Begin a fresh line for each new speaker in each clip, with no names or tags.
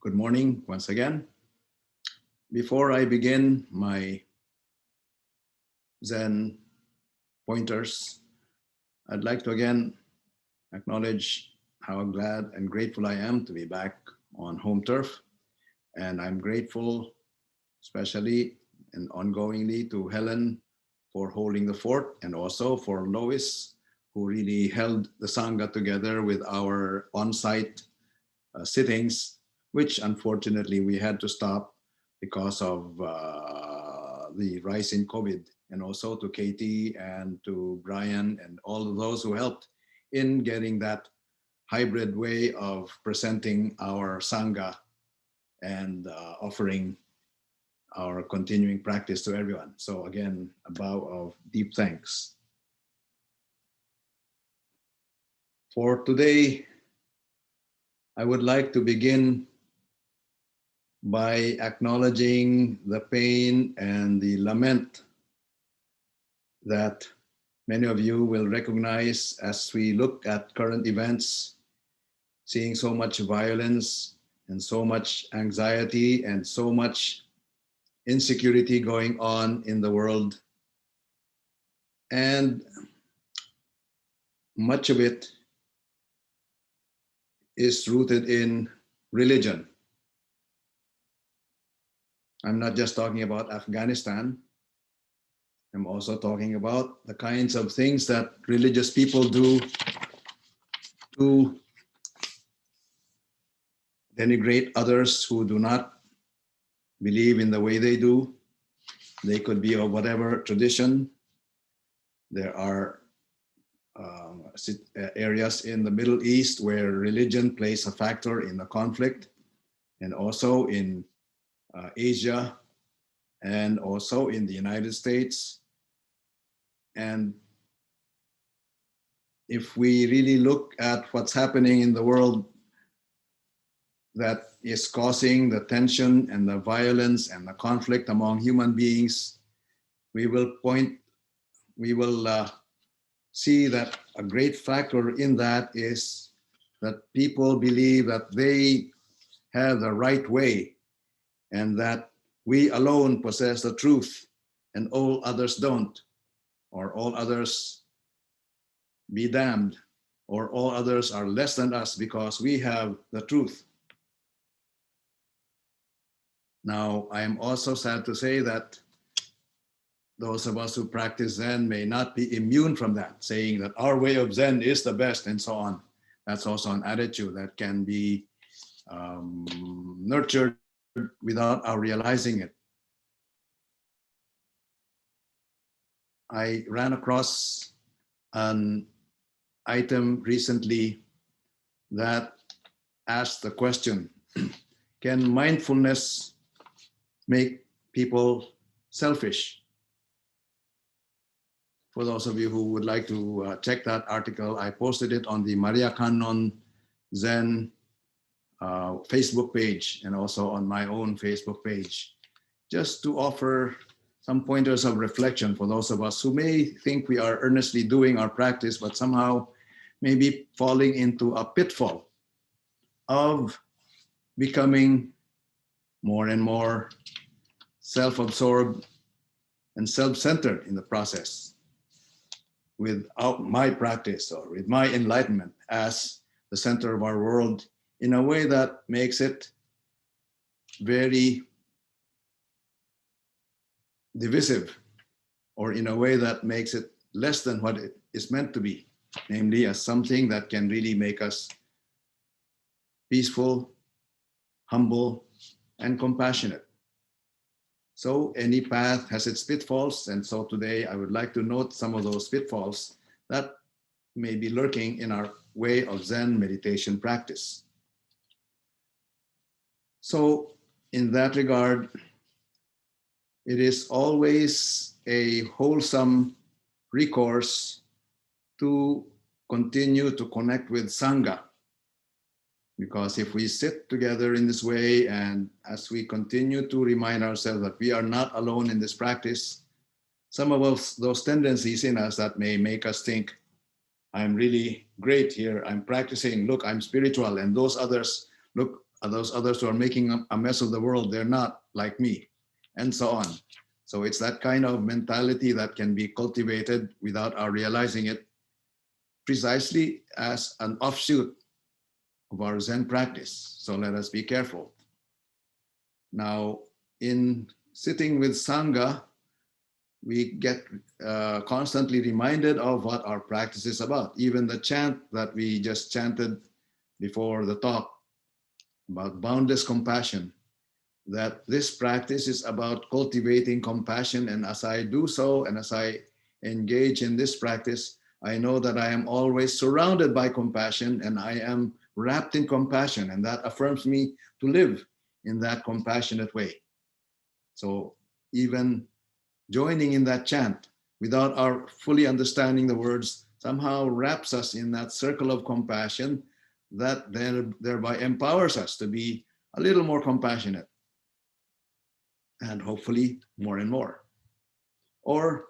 Good morning once again. Before I begin my Zen pointers, I'd like to again acknowledge how glad and grateful I am to be back on home turf. And I'm grateful, especially and ongoingly, to Helen for holding the fort, and also for Lois, who really held the Sangha together with our on-site sittings, which unfortunately we had to stop because of the rise in COVID, and also to Katie and to Brian and all of those who helped in getting that hybrid way of presenting our Sangha and offering our continuing practice to everyone. So again, a bow of deep thanks. For today, I would like to begin by acknowledging the pain and the lament that many of you will recognize as we look at current events, seeing so much violence and so much anxiety and so much insecurity going on in the world. And much of it is rooted in religion. I'm not just talking about Afghanistan. I'm also talking about the kinds of things that religious people do to denigrate others who do not believe in the way they do. They could be of whatever tradition. There are areas in the Middle East where religion plays a factor in the conflict, and also in Asia, and also in the United States. And if we really look at what's happening in the world that is causing the tension and the violence and the conflict among human beings, we will see that a great factor in that is that people believe that they have the right way and that we alone possess the truth and all others don't, or all others be damned, or all others are less than us because we have the truth. Now, I am also sad to say that those of us who practice Zen may not be immune from that, saying that our way of Zen is the best and so on. That's also an attitude that can be nurtured without our realizing it. I ran across an item recently that asked the question, can mindfulness make people selfish? For those of you who would like to check that article, I posted it on the Maria Kannon Zen Facebook page and also on my own Facebook page, just to offer some pointers of reflection for those of us who may think we are earnestly doing our practice, but somehow may be falling into a pitfall of becoming more and more self-absorbed and self-centered in the process, without my practice or with my enlightenment as the center of our world, in a way that makes it very divisive, or in a way that makes it less than what it is meant to be, namely as something that can really make us peaceful, humble, and compassionate. So any path has its pitfalls, and so today I would like to note some of those pitfalls that may be lurking in our way of Zen meditation practice. So in that regard, it is always a wholesome recourse to continue to connect with Sangha. Because if we sit together in this way, and as we continue to remind ourselves that we are not alone in this practice, some of those tendencies in us that may make us think, I'm really great here, I'm practicing, look, I'm spiritual, and those others, look, those others who are making a mess of the world, they're not like me, and so on. So it's that kind of mentality that can be cultivated without our realizing it, precisely as an offshoot of our Zen practice. So let us be careful. Now, in sitting with Sangha, we get constantly reminded of what our practice is about. Even the chant that we just chanted before the talk about boundless compassion, that this practice is about cultivating compassion. And as I do so, and as I engage in this practice, I know that I am always surrounded by compassion and I am wrapped in compassion, and that affirms me to live in that compassionate way. So even joining in that chant without our fully understanding the words somehow wraps us in that circle of compassion that then thereby empowers us to be a little more compassionate, and hopefully more and more. Or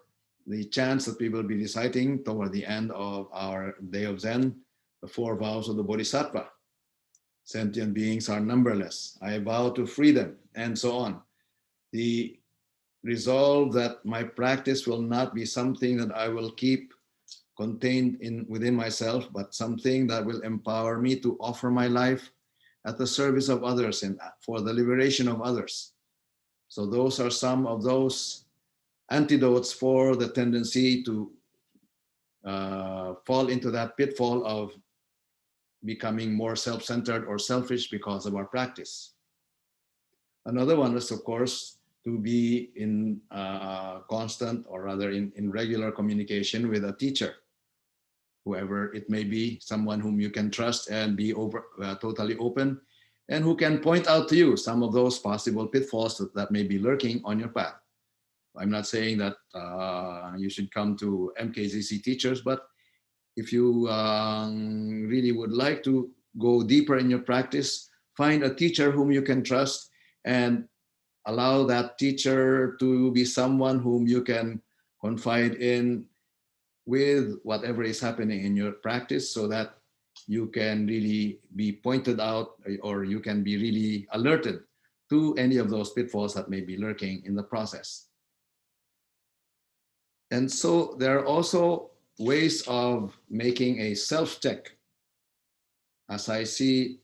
the chants that we will be reciting toward the end of our day of Zen, the 4 vows of the Bodhisattva. Sentient beings are numberless. I vow to free them, and so on. The resolve that my practice will not be something that I will keep contained within myself, but something that will empower me to offer my life at the service of others and for the liberation of others. So those are some of those antidotes for the tendency to fall into that pitfall of becoming more self-centered or selfish because of our practice. Another one is, of course, to be in constant, or rather in regular communication with a teacher, whoever it may be, someone whom you can trust and be totally open, and who can point out to you some of those possible pitfalls that may be lurking on your path. I'm not saying that you should come to MKZC teachers, but if you really would like to go deeper in your practice, find a teacher whom you can trust and allow that teacher to be someone whom you can confide in with whatever is happening in your practice, so that you can really be pointed out, or you can be really alerted to any of those pitfalls that may be lurking in the process. And so there are also ways of making a self-check. As I see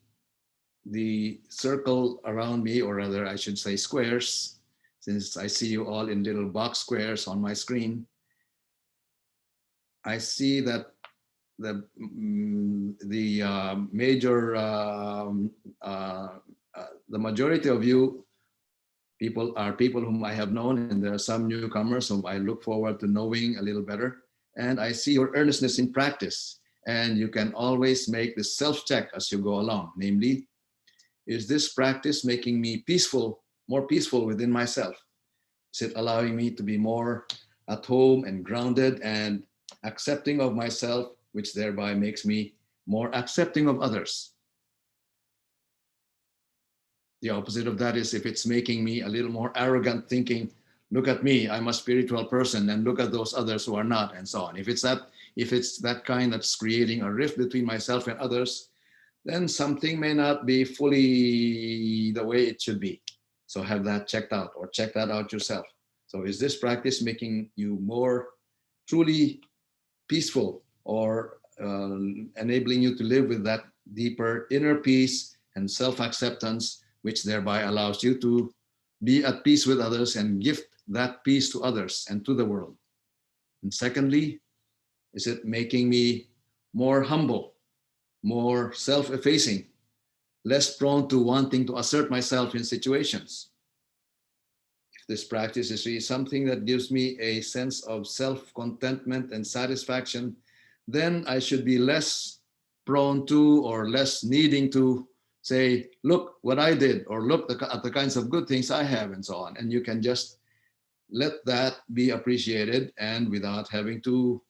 the circle around me, or rather I should say squares, since I see you all in little box squares on my screen, I see that the majority of you people are people whom I have known, and there are some newcomers whom I look forward to knowing a little better. And I see your earnestness in practice, and you can always make the self-check as you go along. Namely, is this practice making me peaceful, more peaceful within myself? Is it allowing me to be more at home and grounded and accepting of myself, which thereby makes me more accepting of others? The opposite of that is if it's making me a little more arrogant, thinking, look at me, I'm a spiritual person, and look at those others who are not, and so on. If it's that kind that's creating a rift between myself and others, then something may not be fully the way it should be. So have that checked out, or check that out yourself. So is this practice making you more truly peaceful, or enabling you to live with that deeper inner peace and self-acceptance, which thereby allows you to be at peace with others and gift that peace to others and to the world? And secondly, is it making me more humble, more self-effacing, less prone to wanting to assert myself in situations? If this practice is really something that gives me a sense of self-contentment and satisfaction, then I should be less prone to, or less needing to say, look what I did, or look at the kinds of good things I have, and so on. And you can just let that be appreciated, and without having to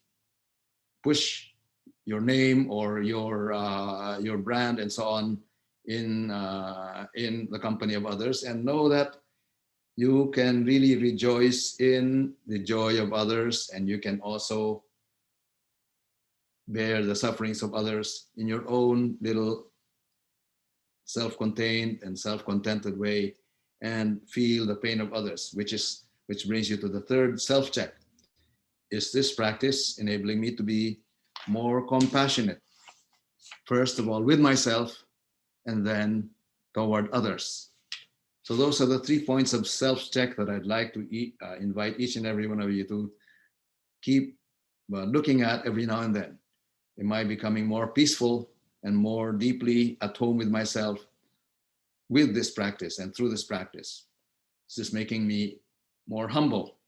push your name or your brand and so on in the company of others, and know that you can really rejoice in the joy of others, and you can also bear the sufferings of others in your own little self-contained and self-contented way and feel the pain of others, which brings you to the third self-check. Is this practice enabling me to be more compassionate, first of all with myself and then toward others? So those are the 3 points of self-check that I'd like to invite each and every one of you to keep looking at every now and then. Am I becoming more peaceful and more deeply at home with myself with this practice and through this practice? Is this making me more humble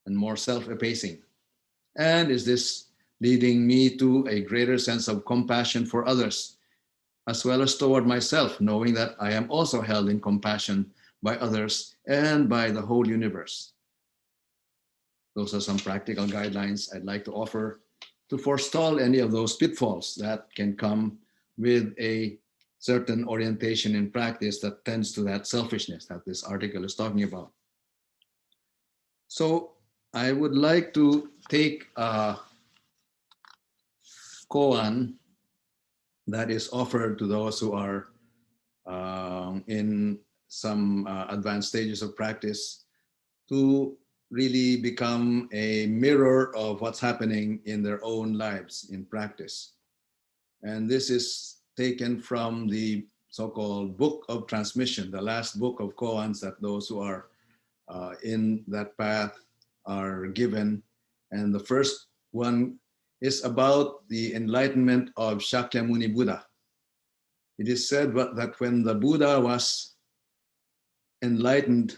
and more self-effacing? And is this leading me to a greater sense of compassion for others, as well as toward myself, knowing that I am also held in compassion by others and by the whole universe? Those are some practical guidelines I'd like to offer to forestall any of those pitfalls that can come with a certain orientation in practice that tends to that selfishness that this article is talking about. So I would like to take a koan that is offered to those who are in some advanced stages of practice to really become a mirror of what's happening in their own lives in practice. And this is taken from the so-called Book of Transmission, the last book of koans that those who are in that path are given. And the first one is about the enlightenment of Shakyamuni Buddha. It is said that when the Buddha was enlightened,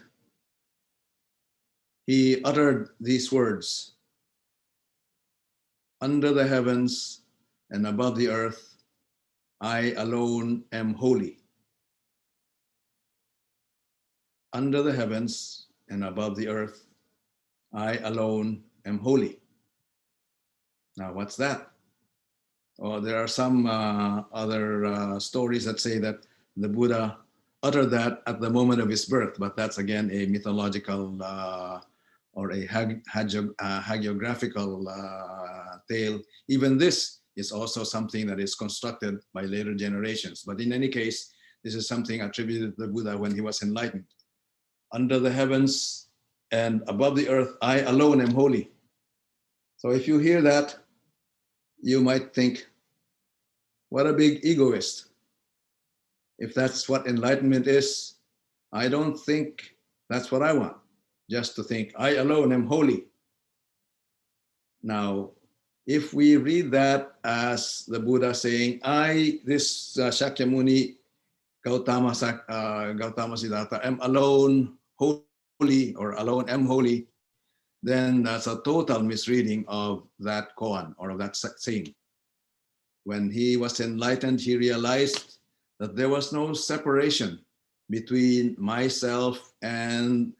he uttered these words: "Under the heavens and above the earth, I alone am holy." Under the heavens and above the earth, I alone am holy. Now, what's that? Or there are some other stories that say that the Buddha uttered that at the moment of his birth, but that's again a mythological or a hagiographical tale. Even this is also something that is constructed by later generations. But in any case, this is something attributed to the Buddha when he was enlightened. Under the heavens and above the earth, I alone am holy. So if you hear that, you might think, what a big egoist. If that's what enlightenment is, I don't think that's what I want, just to think I alone am holy. Now, if we read that as the Buddha saying, this Shakyamuni Gautama Siddhartha, am alone holy, or alone am holy, then that's a total misreading of that koan or of that saying. When he was enlightened, he realized that there was no separation between myself and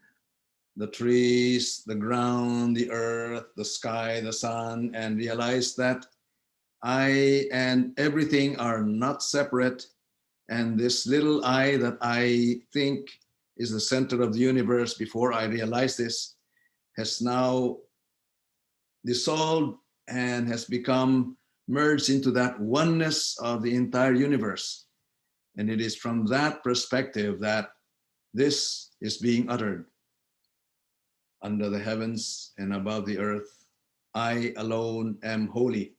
the trees, the ground, the earth, the sky, the sun, and realized that I and everything are not separate. And this little I that I think is the center of the universe before I realized this has now dissolved and has become merged into that oneness of the entire universe. And it is from that perspective that this is being uttered. Under the heavens and above the earth, I alone am holy.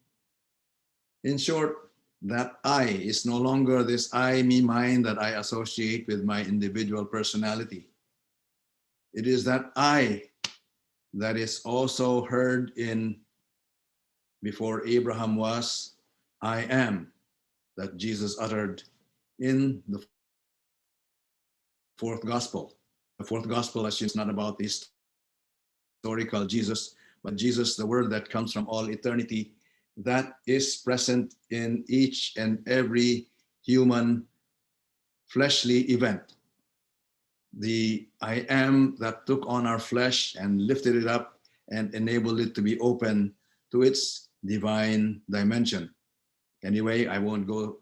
In short, that I is no longer this I, me, mine that I associate with my individual personality. It is that I that is also heard in before Abraham was, I am, that Jesus uttered in the fourth gospel. The fourth gospel, as you know, is not about the historical Jesus, but Jesus, the word that comes from all eternity, that is present in each and every human fleshly event. The I am that took on our flesh and lifted it up and enabled it to be open to its divine dimension. Anyway, I won't go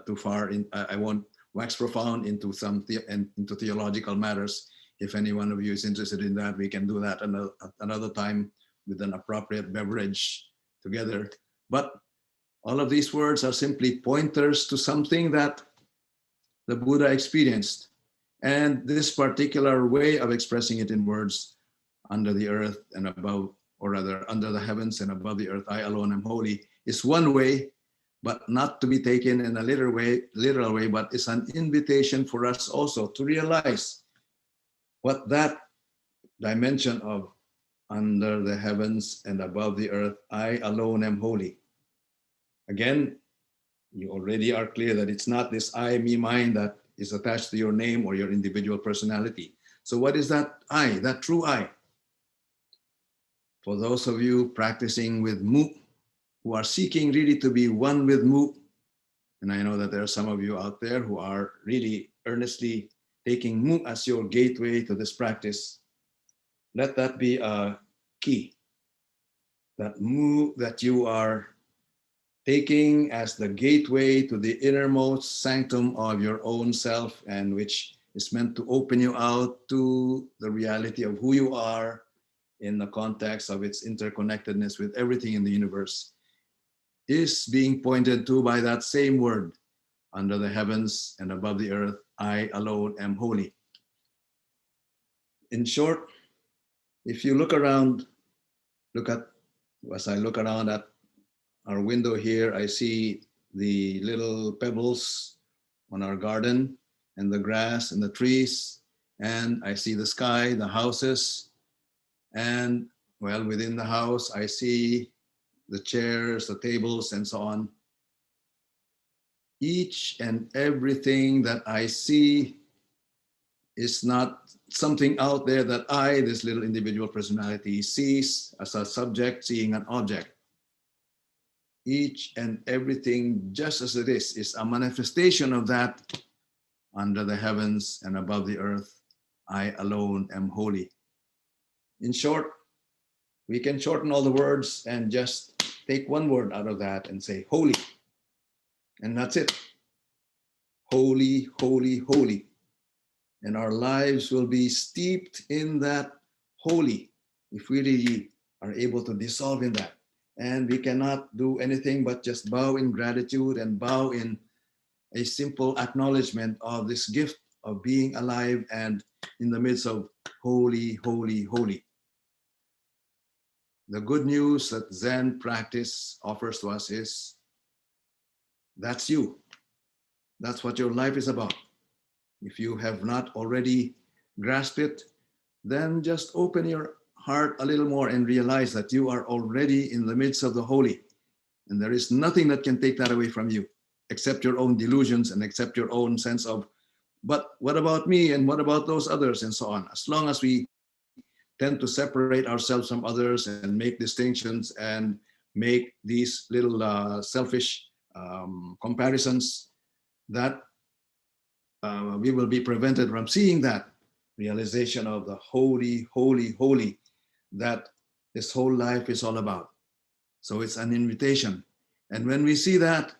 too far in. I won't wax profound into into theological matters. If any one of you is interested in that, we can do that another time with an appropriate beverage together. But all of these words are simply pointers to something that the Buddha experienced. And this particular way of expressing it in words, under the earth and above, or rather under the heavens and above the earth, I alone am holy, is one way, but not to be taken in a literal way, but it's an invitation for us also to realize what that dimension of under the heavens and above the earth, I alone am holy. Again, you already are clear that it's not this I, me, mine that is attached to your name or your individual personality. So what is that I, that true I? For those of you practicing with Mu, who are seeking really to be one with Mu, and I know that there are some of you out there who are really earnestly taking Mu as your gateway to this practice, let that be a key. That Mu that you are taking as the gateway to the innermost sanctum of your own self, and which is meant to open you out to the reality of who you are in the context of its interconnectedness with everything in the universe, is being pointed to by that same word, under the heavens and above the earth, I alone am holy. In short, if you look around, as I look around at our window here, I see the little pebbles on our garden and the grass and the trees, and I see the sky, the houses, and well, within the house, I see the chairs, the tables, and so on. Each and everything that I see is not something out there that I, this little individual personality, sees as a subject seeing an object. Each and everything, just as it is a manifestation of that under the heavens and above the earth. I alone am holy. In short, we can shorten all the words and just take one word out of that and say holy. And that's it. Holy, holy, holy. And our lives will be steeped in that holy if we really are able to dissolve in that. And we cannot do anything but just bow in gratitude and bow in a simple acknowledgement of this gift of being alive and in the midst of holy, holy, holy. The good news that Zen practice offers to us is that's you. That's what your life is about. If you have not already grasped it, then just open your heart a little more and realize that you are already in the midst of the holy. And there is nothing that can take that away from you, except your own delusions and except your own sense of, but what about me and what about those others and so on. As long as we tend to separate ourselves from others and make distinctions and make these little selfish comparisons, that we will be prevented from seeing that realization of the holy, holy, holy that this whole life is all about. So it's an invitation. And when we see that,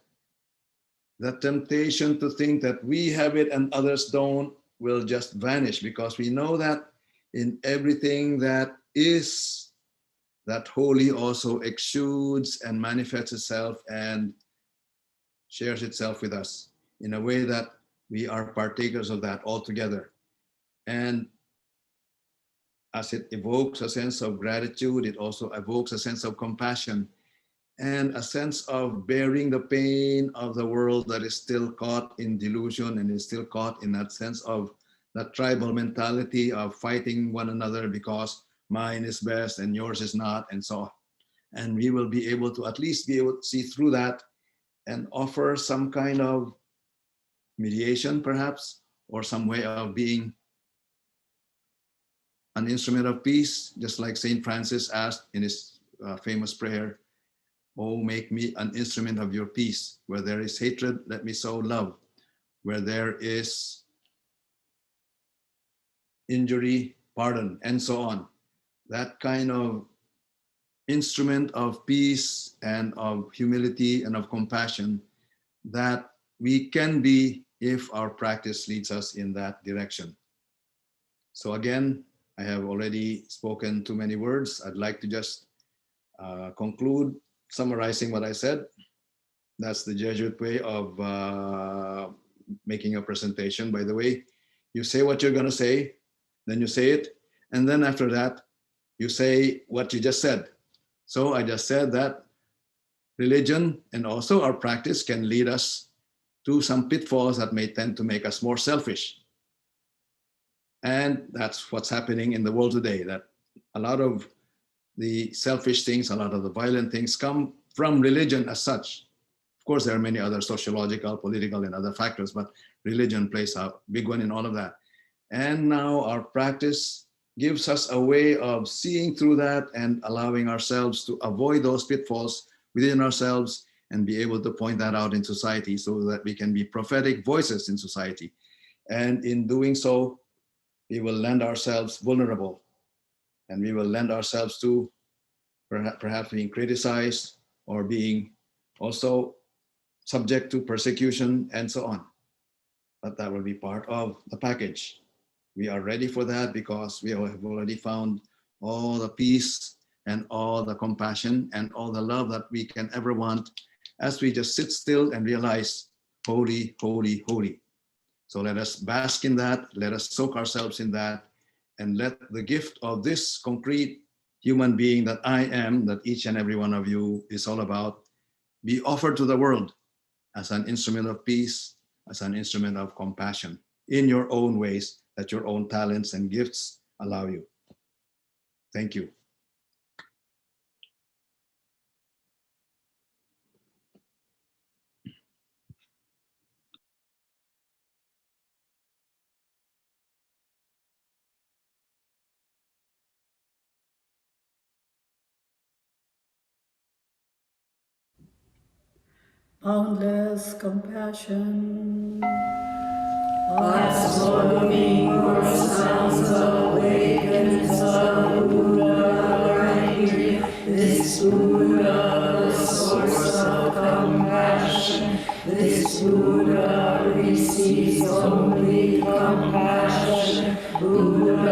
the temptation to think that we have it and others don't will just vanish, because we know that in everything that is, that holy also exudes and manifests itself and shares itself with us in a way that we are partakers of that altogether. And as it evokes a sense of gratitude, it also evokes a sense of compassion and a sense of bearing the pain of the world that is still caught in delusion and is still caught in that sense of that tribal mentality of fighting one another because mine is best and yours is not, and so on. And we will be able to at least be able to see through that and offer some kind of mediation, perhaps, or some way of being an instrument of peace, just like St. Francis asked in his famous prayer, "Oh, make me an instrument of your peace. Where there is hatred, let me sow love. Where there is injury, pardon," and so on. That kind of instrument of peace and of humility and of compassion that we can be if our practice leads us in that direction. So again, I have already spoken too many words. I'd like to just conclude summarizing what I said. That's the Jesuit way of making a presentation, by the way. You say what you're going to say, then you say it, and then after that, you say what you just said. So I just said that religion and also our practice can lead us to some pitfalls that may tend to make us more selfish. And that's what's happening in the world today, that a lot of the selfish things, a lot of the violent things come from religion as such. Of course, there are many other sociological, political, and other factors, but religion plays a big one in all of that. And now our practice gives us a way of seeing through that and allowing ourselves to avoid those pitfalls within ourselves and be able to point that out in society so that we can be prophetic voices in society. And in doing so, we will lend ourselves vulnerable, and we will lend ourselves to perhaps being criticized or being also subject to persecution and so on. But that will be part of the package. We are ready for that because we have already found all the peace and all the compassion and all the love that we can ever want as we just sit still and realize, holy, holy, holy. So let us bask in that, let us soak ourselves in that, and let the gift of this concrete human being that I am, that each and every one of you is all about, be offered to the world as an instrument of peace, as an instrument of compassion in your own ways that your own talents and gifts allow you. Thank you.
Boundless compassion,
absorbing your sounds awakens the Buddha right here. This Buddha, the source of compassion. This Buddha receives only compassion. Buddha,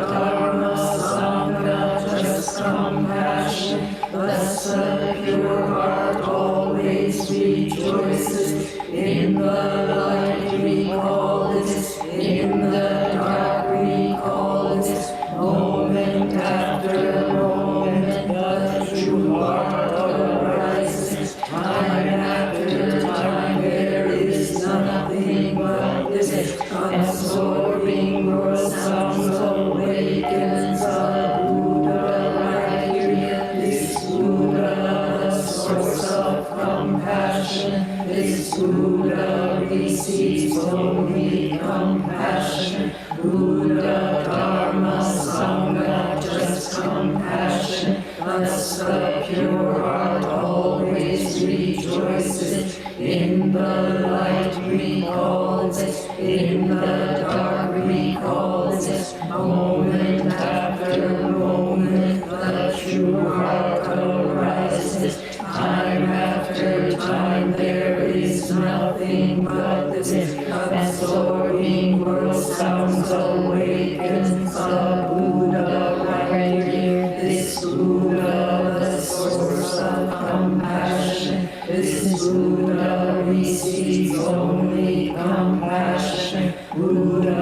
Dharma, Sangha, just compassion. Thus the pure heart always rejoices. In the light recall this, in the dark recall this. Moment after moment, the true heart arises. Time after time, there is nothing but this. Absorbing your sounds awakens the Buddha right here. This Buddha, the source of compassion. This Buddha receives only compassion. Buddha, Dharma, Sangha, just compassion. Thus the pure heart always rejoices. In the light recalls it, in the dark recalls it. Moment after moment, the true heart arises. Time after time, there is nothing but this. Absorbing your sounds awakens the Buddha right here. This Buddha, the source of compassion. This Buddha receives only compassion. Buddha,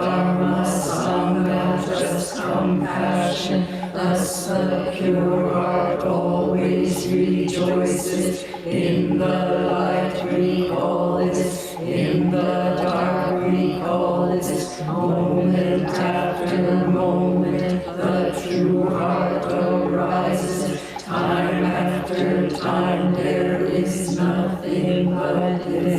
Dharma, Sangha, just compassion. Thus the pure heart always rejoices. In the light recall it, in the dark recall it. Moment after moment, the true heart arises. Time after time, there is nothing but this.